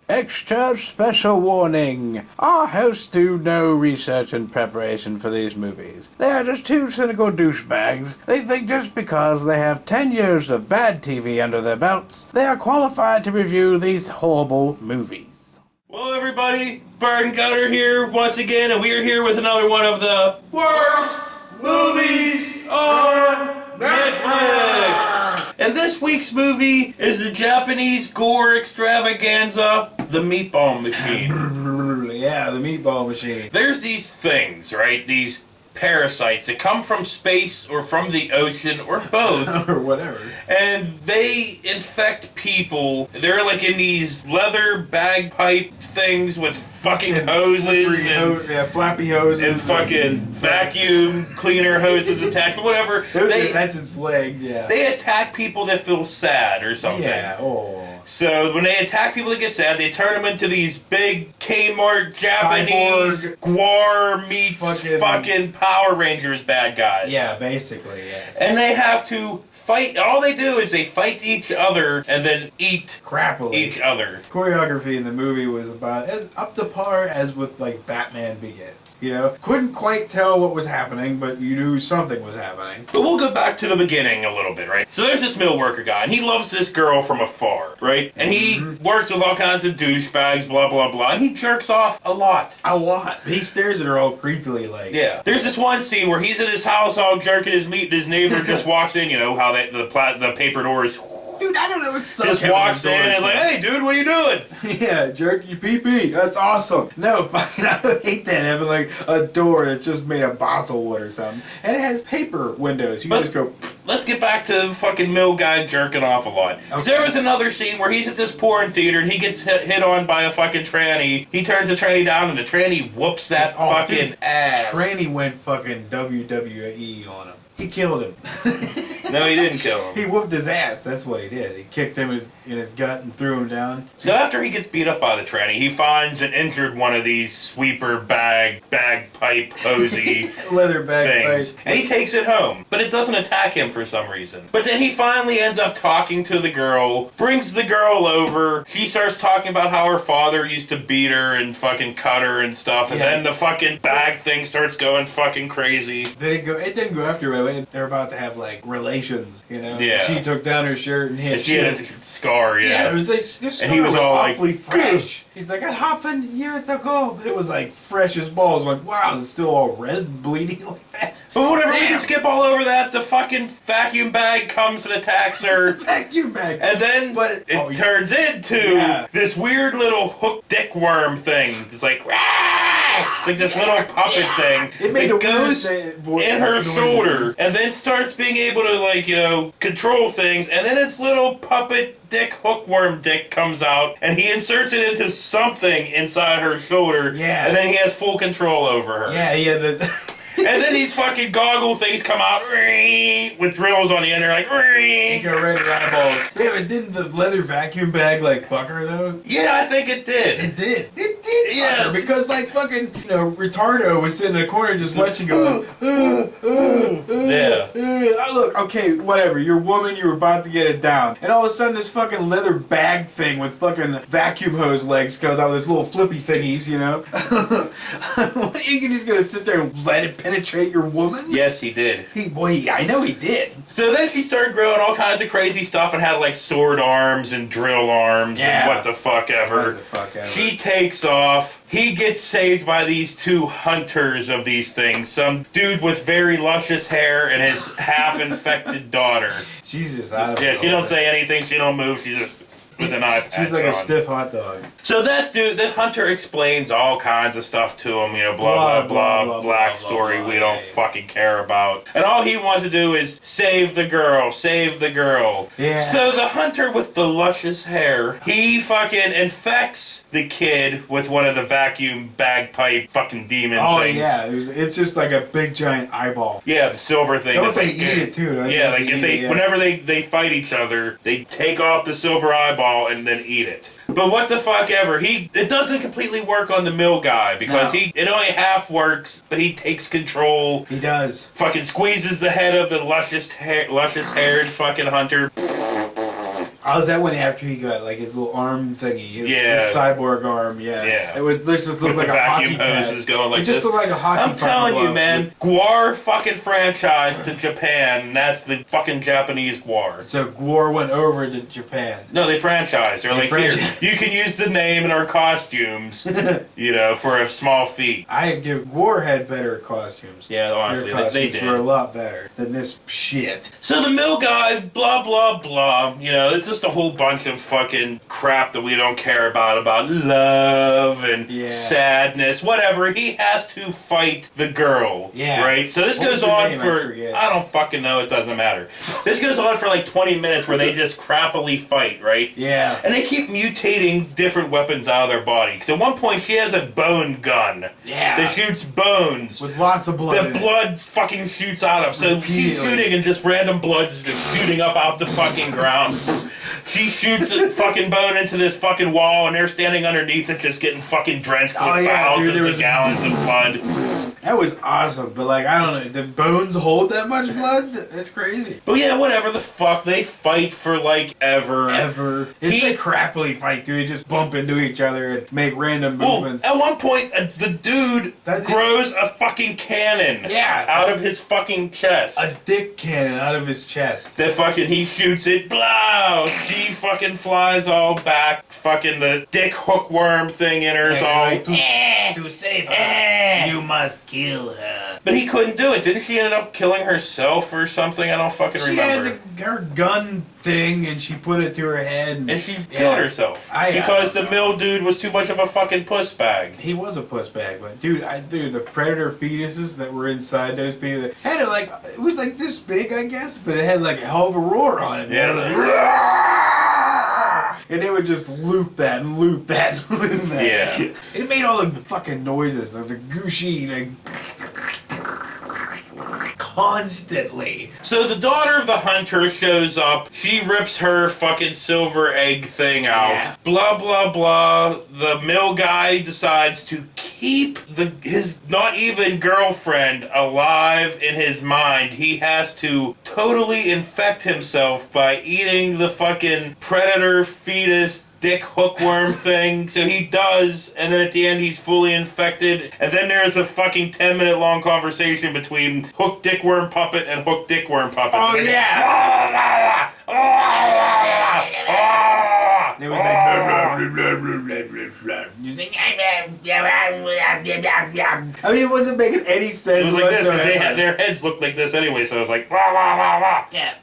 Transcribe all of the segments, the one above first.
Extra special warning. Our hosts do no research and preparation for these movies. They are just two cynical douchebags. They think just because they have 10 years of bad TV under their belts, they are qualified to review these horrible movies. Well, everybody, Bird and Gunner here once again, and we are here with another one of the worst movies on Netflix. And this week's movie is the Japanese gore extravaganza, The Meatball Machine. Yeah, the Meatball Machine. There's these things, right? These parasites that come from space or from the ocean or both. Or whatever. And they infect people. They're like in these leather bagpipe things with fucking hoses and flappy hoses and fucking vacuum cleaner hoses attached, but whatever. That's its legs, yeah. They attack people that feel sad or something. Yeah, oh. So when they attack people that get sad, they turn them into these big Kmart Japanese Gwar meets fucking Power Rangers bad guys. Yeah, basically, yes. And they have to fight. All they do is they fight each other and then eat crappily each other. Choreography in the movie was about as up to par as with like Batman Begins. You know, couldn't quite tell what was happening, but you knew something was happening. But we'll go back to the beginning a little bit, right? So there's this mill worker guy, and he loves this girl from afar, right? And he works with all kinds of douchebags, blah, blah, blah, and he jerks off a lot. A lot. He stares at her all creepily, like... Yeah. There's this one scene where he's in his house all jerking his meat, and his neighbor just walks in, you know, how the paper door is... Dude, I don't know what's so just walks in and like, hey, dude, what are you doing? Yeah, jerk your pee-pee. That's awesome. No, fucking, I would hate that, having like a door that's just made of basil wood or something. And it has paper windows. You can just go... Let's get back to the fucking mill guy jerking off a lot. Okay. There was another scene where he's at this porn theater and he gets hit on by a fucking tranny. He turns the tranny down and the tranny whoops that fucking ass. Tranny went fucking WWE on him. He killed him. No, he didn't kill him. He whooped his ass. That's what he did. He kicked him in his gut and threw him down. So after he gets beat up by the tranny, he finds an injured one of these sweeper bagpipe hosey leather bag things, pipe. and he takes it home. But it doesn't attack him for some reason. But then he finally ends up talking to the girl, brings the girl over. She starts talking about how her father used to beat her and fucking cut her and stuff. And then the fucking bag thing starts going fucking crazy. It didn't go after her. They're about to have like relations, you know. Yeah. She took down her shirt and hit. She had a scar, yeah. Yeah, it was this and he was all awfully like, fresh. He's like, it happened years ago, but it was like fresh as balls. I'm like, wow, is it still all red, bleeding like that? But whatever, we can skip all over that. The fucking vacuum bag comes and attacks her. Vacuum bag. And then it turns into this weird little hook dick worm thing. It's like, rah! It's like this little puppet thing. It made that goes in her shoulder and then starts being able to, like, you know, control things. And then its little puppet dick hookworm dick comes out and he inserts it into something inside her shoulder. Yeah. And then he has full control over her. Yeah. And then these fucking goggle things come out with drills on the end. They're like, you go right around the balls. Yeah, but didn't the leather vacuum bag like fuck her though? Yeah, I think it did. It did. It did. Yeah, because like fucking Ritardo was sitting in the corner just watching, going, yeah. Look, okay, whatever. You're a woman. You were about to get it down, and all of a sudden this fucking leather bag thing with fucking vacuum hose legs comes out with this little flippy thingies, you know. What, are you just gonna sit there and let it penetrate your woman? Yes, he did. I know he did. So then she started growing all kinds of crazy stuff and had like sword arms and drill arms and what the fuck ever. What the fuck ever. She takes off. He gets saved by these two hunters of these things. Some dude with very luscious hair and his half-infected daughter. She's just out of it. Yeah, she don't say anything. She don't move. She just... with an eye patch She's like on. a stiff hot dog. So that dude, the hunter explains all kinds of stuff to him, you know, blah, blah, blah, black story we don't fucking care about. And all he wants to do is save the girl, save the girl. Yeah. So the hunter with the luscious hair, he fucking infects the kid with one of the vacuum bagpipe fucking demon things. Oh, yeah. It's just like a big giant eyeball. Yeah, the silver thing. Don't they eat it too, right? Yeah, like if they, whenever they fight each other, they take off the silver eyeball and then eat it. But what the fuck ever, it doesn't completely work on the mill guy because it only half works, but he takes control. He does. Fucking squeezes the head of the luscious haired fucking hunter. Oh, is that one after he got like his little arm thingy? His cyborg arm, Yeah. It was just looked like the a vacuum hockey pad. hoses going like it just this. looked like a hockey I'm telling you, glove. man, Gwar fucking franchise to Japan. That's the fucking Japanese Gwar. So Gwar went over to Japan. No, they franchised. They're like, here, franchised. you can use the name and our costumes, you know, for a small fee. I give Gwar had better costumes. Yeah, honestly, Their they costumes did. were a lot better than this shit. So the mill guy, blah, blah, blah, you know, it's just a whole bunch of fucking crap that we don't care about love and sadness, whatever. He has to fight the girl, right? So this goes on for, I don't fucking know, it doesn't matter. This goes on for like 20 minutes where they just crappily fight, right? Yeah. And they keep mutating different weapons out of their body. Because at one point she has a bone gun that shoots bones. With lots of blood. The blood fucking shoots out of. So she's shooting and just random blood's just shooting up out the fucking ground. She shoots a fucking bone into this fucking wall and they're standing underneath it just getting fucking drenched with thousands of gallons of blood. That was awesome, but like, I don't know, the bones hold that much blood? That's crazy. But yeah, whatever the fuck, they fight for like ever. It's a crappily fight, dude. They just bump into each other and make random movements. At one point, the dude grows a fucking cannon out of his fucking chest. A dick cannon out of his chest. That fucking, he shoots it, blow! She fucking flies all back, fucking the dick hookworm thing in her's all... To save her, you must kill her. But he couldn't do it. Didn't she end up killing herself or something? I don't fucking remember. She had her gun thing and she put it to her head. And she killed herself. Because the mill dude was too much of a fucking puss bag. He was a puss bag, but dude, the predator fetuses that were inside those people, that had it like, it was like this big, I guess, but it had like a hell of a roar on it. And they would just loop that and loop that and loop that. Yeah. It made all the fucking noises, like the gooshy, like, constantly. So the daughter of the hunter shows up. She rips her fucking silver egg thing out. Yeah. Blah, blah, blah. The mill guy decides to keep his not even girlfriend alive in his mind. He has to totally infect himself by eating the fucking predator fetus dick hookworm thing. So he does, and then at the end he's fully infected, and then there's a fucking 10-minute long conversation between Hook Dickworm Puppet and Hook Dickworm Puppet. Oh yeah! It was like I mean, it wasn't making any sense. It was like this because their heads looked like this anyway, so it was like blah, blah, blah, blah. Yeah.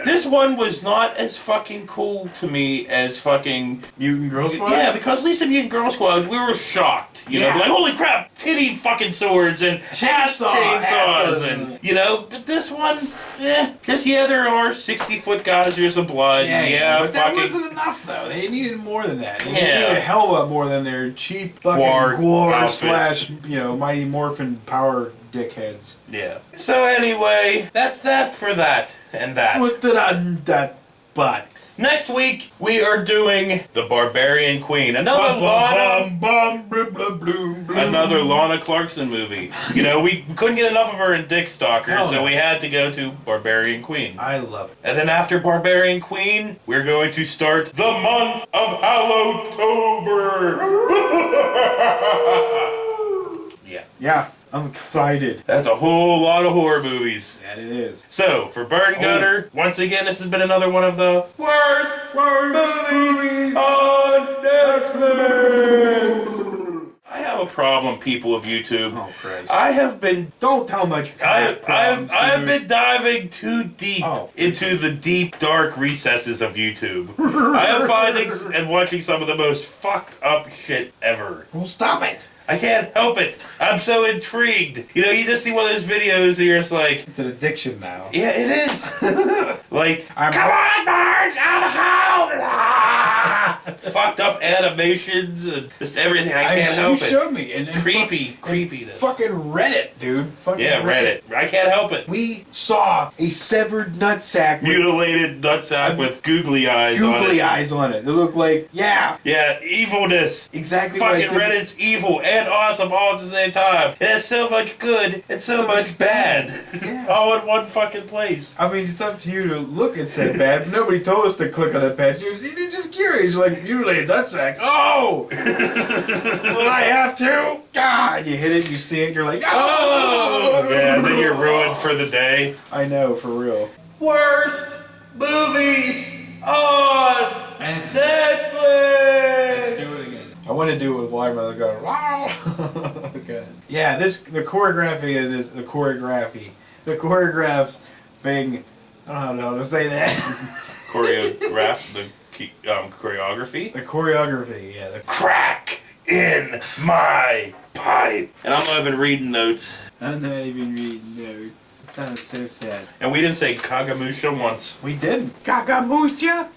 This one was not as fucking cool to me as fucking Mutant Girl Squad? Yeah, because at least in Mutant Girl Squad, we were shocked. You know, like, holy crap, titty fucking swords and chainsaws and, you know, but this one, there are 60-foot geysers of blood. But that wasn't enough, though. They needed more than that. They needed a hell of a lot more than their cheap fucking Gwar slash, Mighty Morphin power dickheads. Yeah. So anyway, that's that for that and that. Put it on that butt. Next week, we are doing The Barbarian Queen. Another Lana Clarkson movie. You know, we couldn't get enough of her in Dick Stalker, so we had to go to Barbarian Queen. I love it. And then after Barbarian Queen, we're going to start the month of Hallowtober. Yeah, I'm excited. That's a whole lot of horror movies. That it is. So, for Bird and Gutter, once again, this has been another one of the worst movies on Netflix. I have a problem, people of YouTube. Oh, Christ. I have been... Don't tell much. I have been diving too deep into the deep, dark recesses of YouTube. I am finding and watching some of the most fucked up shit ever. Well, stop it. I can't help it. I'm so intrigued. You know, you just see one of those videos and you're just like... It's an addiction now. Yeah, it is. Like, come on, birds, I'm home! fucked up animations and just everything. I can't help it. You showed me. And Creepiness. Fucking Reddit, dude. Fucking Reddit. I can't help it. We saw a severed nutsack. Mutilated nutsack with googly eyes on it. Googly eyes on it. They look like, Yeah, evilness. Exactly Fucking what I Reddit's evil and awesome all at the same time. It has so much good and so much bad. Yeah. All in one fucking place. I mean, it's up to you to look and say bad, but nobody told us to click on that page. You're just curious. You're like, mutilated nutsack. Oh! Will I have to? God! You hit it, you see it, you're like, oh! Yeah, and then you're ruined for the day. I know, for real. Worst movies on Netflix! Let's do it again. I want to do it with Watermelon going, wow! Okay. Yeah, the choreographed thing, I don't know how to say that. Choreograph, choreography? The choreography, yeah. The Crack in my pipe! And I'm not even reading notes. I'm not even reading notes. It sounds so sad. And we didn't say Kagamusha once. We didn't. Kakamusha?